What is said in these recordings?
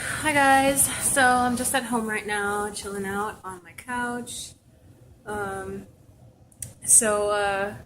Hi guys, so I'm just at home right now, chilling out on my couch. Um, so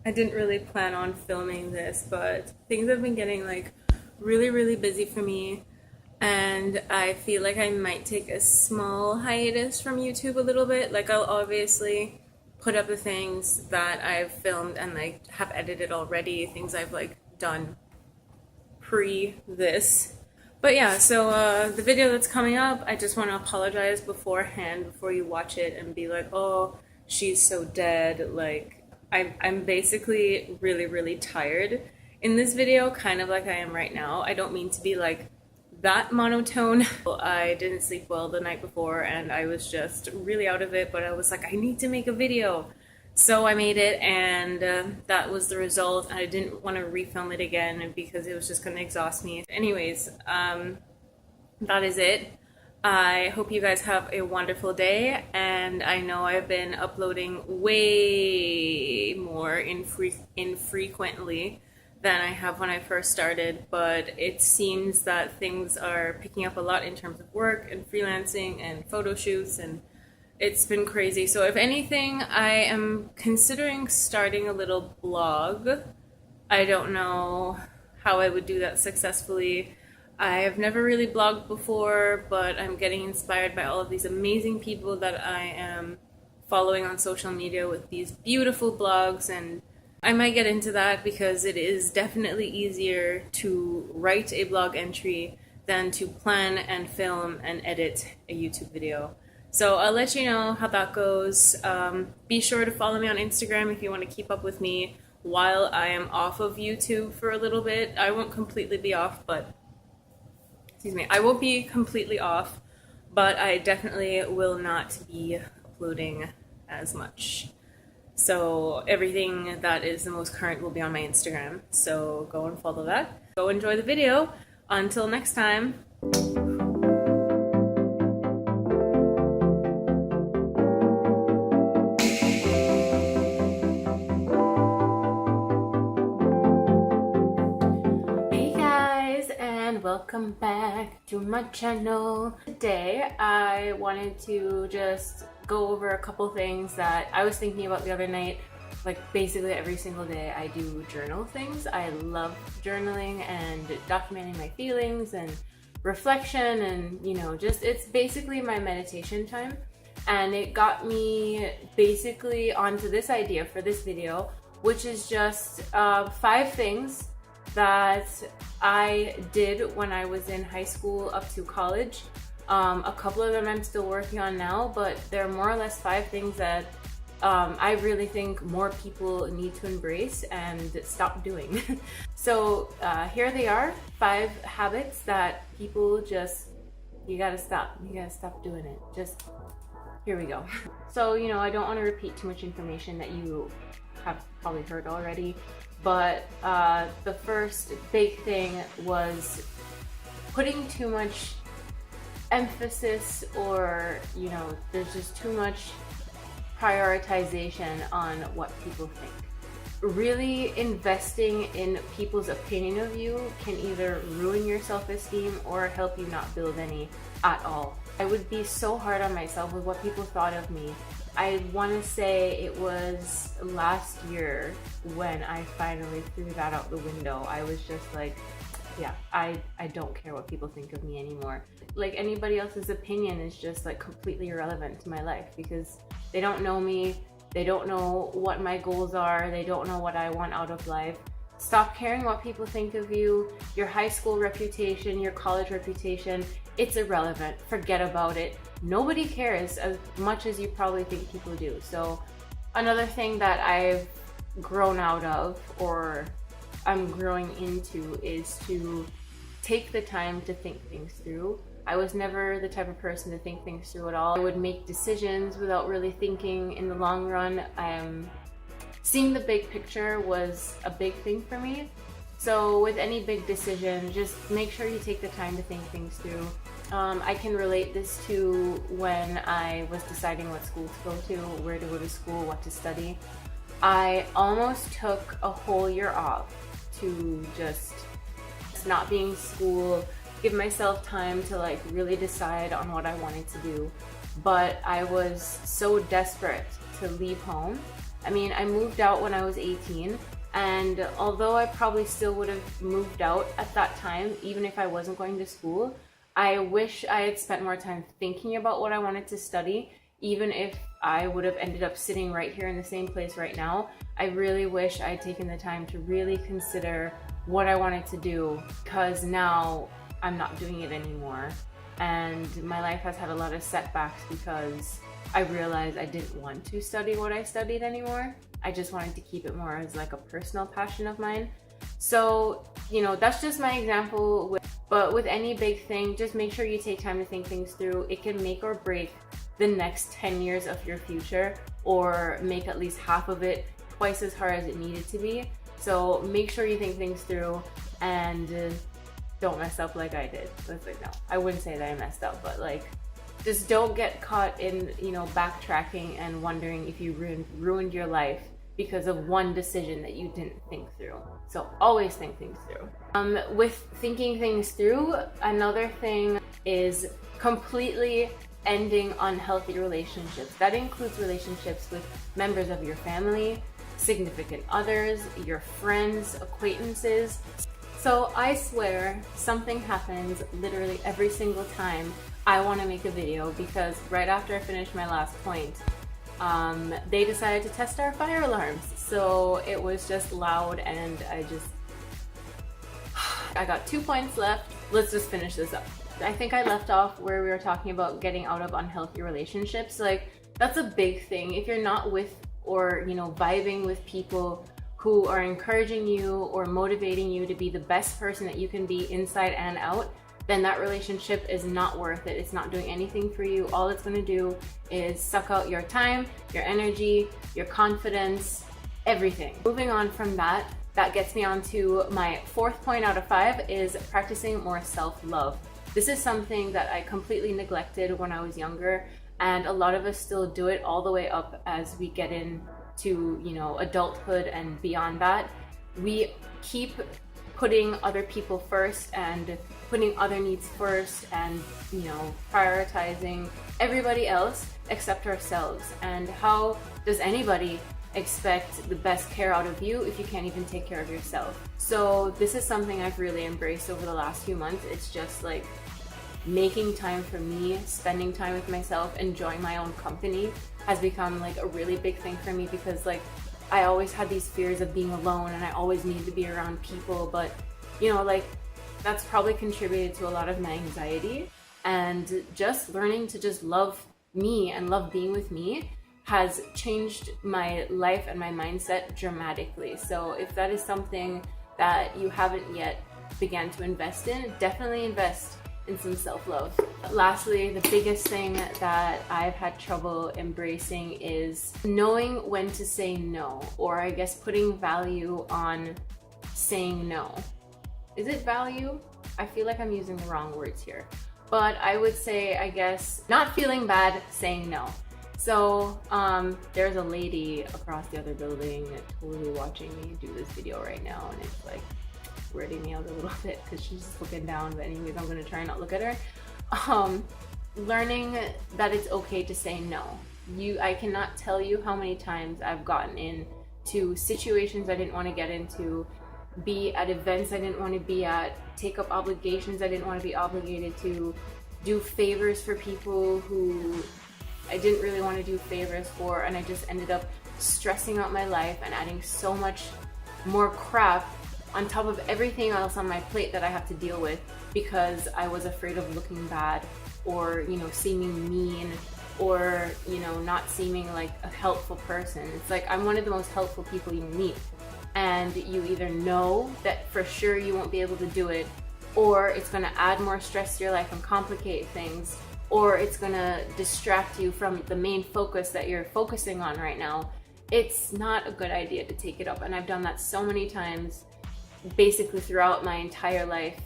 I didn't really plan on filming this, but things have been getting like really busy for me, and I feel like I might take a small hiatus from YouTube a little bit. Like I'll obviously put up the things that I've filmed and like have edited already, things I've like done pre this. But yeah, so the video that's coming up, I just want to apologize beforehand before you watch it and be like, oh, she's so dead. Like, I'm basically really tired in this video, kind of like I am right now. I don't mean to be like that monotone. I didn't sleep well the night before and I was just really out of it, but I was like, I need to make a video. So I made it, and that was the result. I didn't want to refilm it again because it was just going to exhaust me. Anyways, that is it. I hope you guys have a wonderful day, and I know I've been uploading way more infrequently than I have when I first started, but it seems that things are picking up a lot in terms of work and freelancing and photo shoots, and it's been crazy. So if anything, I am considering starting a little blog. I don't know how I would do that successfully. I have never really blogged before, but I'm getting inspired by all of these amazing people that I am following on social media with these beautiful blogs, and I might get into that because it is definitely easier to write a blog entry than to plan and film and edit a YouTube video. So I'll let you know how that goes. Be sure to follow me on Instagram if you want to keep up with me while I am off of YouTube for a little bit. I won't completely be off, but I won't be completely off, but I definitely will not be uploading as much. So everything that is the most current will be on my Instagram. So go and follow that. Go enjoy the video. Until next time. Hey guys, and welcome back to my channel. Today I wanted to just go over a couple things that I was thinking about the other night. Like basically every single day I do journal things. I love journaling and documenting my feelings and reflection, and just it's basically my meditation time. And it got me basically onto this idea for this video, which is just 5 things that I did when I was in high school up to college. A couple of them I'm still working on now, but they're more or less 5 things that I really think more people need to embrace and stop doing. So here they are, 5 habits that people you gotta stop doing it. Just, here we go. So, I don't want to repeat too much information that you have probably heard already, but the first big thing was putting too much emphasis, or there's just too much prioritization on what people think. Really investing in people's opinion of you can either ruin your self-esteem or help you not build any at all. I would be so hard on myself with what people thought of me. I want to say it was last year when I finally threw that out the window. I was just like, yeah, I don't care what people think of me anymore. Like anybody else's opinion is just like completely irrelevant to my life because they don't know me, they don't know what my goals are, they don't know what I want out of life. Stop caring what people think of you, your high school reputation, your college reputation, it's irrelevant. Forget about it. Nobody cares as much as you probably think people do. So another thing that I've grown out of, or I'm growing into, is to take the time to think things through. I was never the type of person to think things through at all. I would make decisions without really thinking in the long run. Seeing the big picture was a big thing for me. So with any big decision, just make sure you take the time to think things through. I can relate this to when I was deciding what school to go to, where to go to school, what to study. I almost took a whole year off to just not being in school, give myself time to like really decide on what I wanted to do. But I was so desperate to leave home. I mean, I moved out when I was 18, and although I probably still would have moved out at that time, even if I wasn't going to school, I wish I had spent more time thinking about what I wanted to study. Even if I would have ended up sitting right here in the same place right now, I really wish I had taken the time to really consider what I wanted to do, because now I'm not doing it anymore. And my life has had a lot of setbacks because I realized I didn't want to study what I studied anymore. I just wanted to keep it more as like a personal passion of mine. So, you know, that's just my example. But with any big thing, just make sure you take time to think things through. It can make or break the next 10 years of your future, or make at least half of it twice as hard as it needed to be. So make sure you think things through and don't mess up like I did. That's like, no, I wouldn't say that I messed up, but like, just don't get caught in, you know, backtracking and wondering if you ruined your life because of one decision that you didn't think through. So always think things through. With thinking things through, another thing is completely ending unhealthy relationships. That includes relationships with members of your family, significant others, your friends, acquaintances. So I swear something happens literally every single time I want to make a video, because right after I finished my last point, they decided to test our fire alarms. So it was just loud, and I got 2 points left. Let's just finish this up. I think I left off where we were talking about getting out of unhealthy relationships. Like, that's a big thing. If you're not with, or, you know, vibing with people who are encouraging you or motivating you to be the best person that you can be inside and out, then that relationship is not worth it. It's not doing anything for you. All it's gonna do is suck out your time, your energy, your confidence, everything. Moving on from that, that gets me on to my 4th point out of 5 is practicing more self-love. This is something that I completely neglected when I was younger, and a lot of us still do it all the way up as we get into, you know, adulthood and beyond that. We keep putting other people first and putting other needs first, and, you know, prioritizing everybody else except ourselves. And how does anybody expect the best care out of you if you can't even take care of yourself? So this is something I've really embraced over the last few months. It's just like making time for me, spending time with myself, enjoying my own company has become like a really big thing for me, because like I always had these fears of being alone and I always needed to be around people. But, you know, like, that's probably contributed to a lot of my anxiety, and just learning to just love me and love being with me has changed my life and my mindset dramatically. So if that is something that you haven't yet began to invest in, definitely invest in some self-love. Lastly, the biggest thing that I've had trouble embracing is knowing when to say no, or I guess putting value on saying no. Is it value? I feel like I'm using the wrong words here, but I would say, I guess, not feeling bad saying no. So there's a lady across the other building totally watching me do this video right now, and it's like weirding me out a little bit because she's just looking down. But anyways, I'm gonna try not look at her. Learning that it's okay to say no. I cannot tell you how many times I've gotten into situations I didn't want to get into, be at events I didn't want to be at, take up obligations I didn't want to be obligated to, do favors for people who I didn't really want to do favors for, and I just ended up stressing out my life and adding so much more crap on top of everything else on my plate that I have to deal with, because I was afraid of looking bad, or, you know, seeming mean, or, you know, not seeming like a helpful person. It's like, I'm one of the most helpful people you meet, and you either know that for sure you won't be able to do it, or it's going to add more stress to your life and complicate things, or it's going to distract you from the main focus that you're focusing on right now. It's not a good idea to take it up, and I've done that so many times, basically throughout my entire life.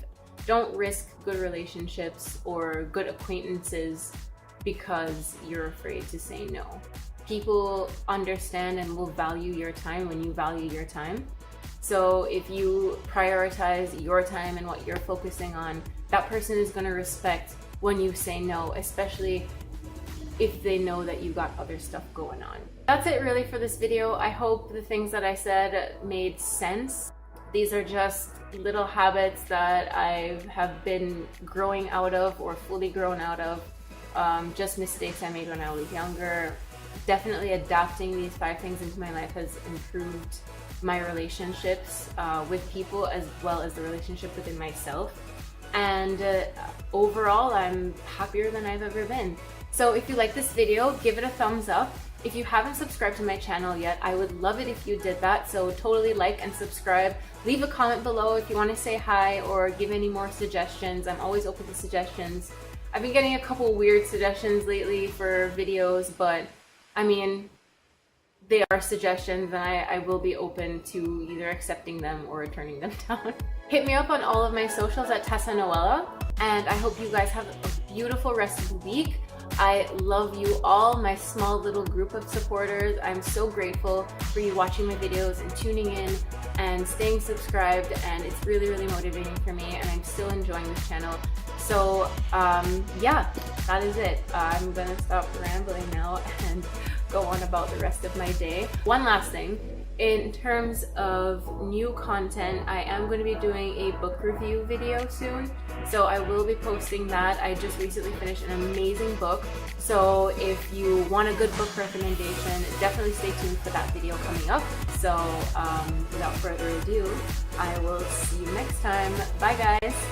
Don't risk good relationships or good acquaintances because you're afraid to say no. People understand and will value your time when you value your time. So if you prioritize your time and what you're focusing on that person is going to respect when you say no, especially if they know that you got other stuff going on. That's it really for this video. I hope the things that I said made sense. These are just little habits that I have been growing out of or fully grown out of. Just mistakes I made when I was younger. Definitely adapting these 5 things into my life has improved my relationships with people as well as the relationship within myself. And overall, I'm happier than I've ever been. So if you like this video, give it a thumbs up. If you haven't subscribed to my channel yet, I would love it if you did that. So totally like and subscribe. Leave a comment below if you want to say hi or give any more suggestions. I'm always open to suggestions. I've been getting a couple weird suggestions lately for videos, but I mean, they are suggestions and I will be open to either accepting them or turning them down. Hit me up on all of my socials at Tessa Noella, and I hope you guys have a beautiful rest of the week. I love you all, my small little group of supporters. I'm so grateful for you watching my videos and tuning in and staying subscribed, and it's really, really motivating for me, and I'm still enjoying this channel. So yeah, that is it. I'm gonna stop rambling now and go on about the rest of my day. One last thing, in terms of new content, I am going to be doing a book review video soon, so I will be posting that. I just recently finished an amazing book, so if you want a good book recommendation, definitely stay tuned for that video coming up. So without further ado, I will see you next time. Bye guys!